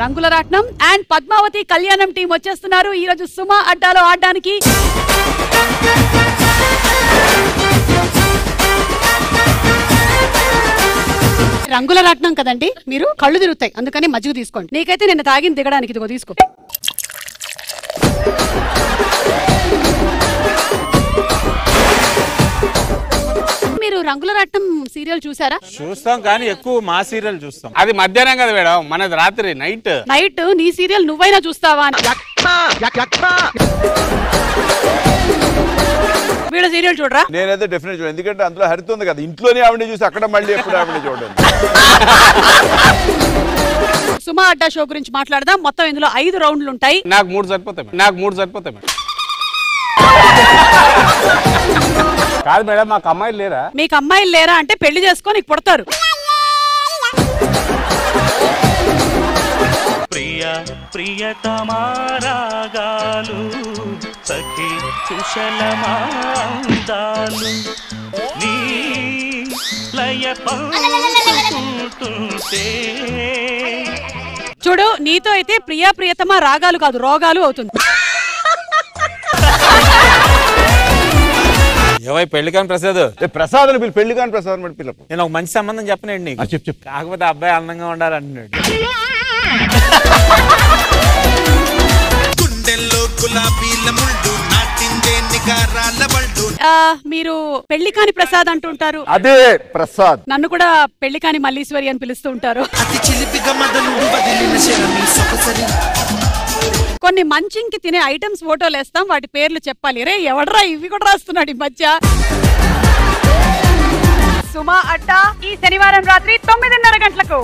రంగుల రాట్నం అండ్ పద్మావతి కళ్యాణం టీం వచ్చేస్తున్నారు ఈ రోజు సుమా అడ్డాలో ఆడడానికి. రంగుల రాట్నం కదండి, మీరు కళ్ళు తిరుగుతాయి, అందుకని మజ్జిగ తీసుకోండి. నీకైతే నిన్న తాగిన దిగడానికి ఇదిగో తీసుకో. మీరు రంగుల రాట్నం సీరియల్ చూసారా? చూస్తాం కానీ ఎక్కువ మా సీరియల్ చూస్తాం. అది మధ్యాహ్నం కదా మేడం, మనది రాత్రి నైట్. నైట్ నీ సీరియల్ నువ్వైనా చూస్తావా? వీళ్ళ సీరియల్ చూడరా? నేనైతే డెఫినెట్ చూడండి, ఎందుకంటే అందులో హరిత ఉంది కదా, ఇంట్లోనే ఆవిడ చూసి అక్కడ మళ్ళీ ఎప్పుడు ఆవిడ చూడండి. సుమా అడ్డా షో గురించి మాట్లాడదాం. మొత్తం ఇందులో 5 రౌండ్లు ఉంటాయి. నాకు 3 సరిపోతాయి మేడం. కాదు మేడం, మాకు అమ్మాయిలు లేరా? మీకు అమ్మాయిలు లేరా అంటే పెళ్లి చేసుకొని నీకు పుడతారు. ప్రియతమారాగాలు సఖి కుశలమాందాలు నీ లయ పంచుకుంటుంటే. చూడు, నీతో అయితే ప్రియా ప్రియతమ రాగాలు కాదు రోగాలు అవుతుంది. పెళ్లి కాని ప్రసాద్ ప్రసాద్ పెళ్లి కాని ప్రసాద్ పిల్లలు. నేను ఒక మంచి సంబంధం చెప్పనండి నీకు. చెప్పు. కాకపోతే అబ్బాయి అందంగా ఉండాలంటున్నాడు. మీరు పెళ్లి కాని ప్రసాద్ అంటుంటారు. అదే ప్రసాద్. నన్ను కూడా పెళ్లి కాని మల్లీశ్వరి అని పిలుస్తూ ఉంటారు. కొన్ని మంచింకి తినే ఐటమ్స్ ఫోటోలు వేస్తాం, వాటి పేర్లు చెప్పాలి. రే ఎవడరా ఇవి కూడా రాస్తున్నాడు ఈ మధ్య. సుమా అడ్డా ఈ శనివారం రాత్రి 9:30 గంటలకు.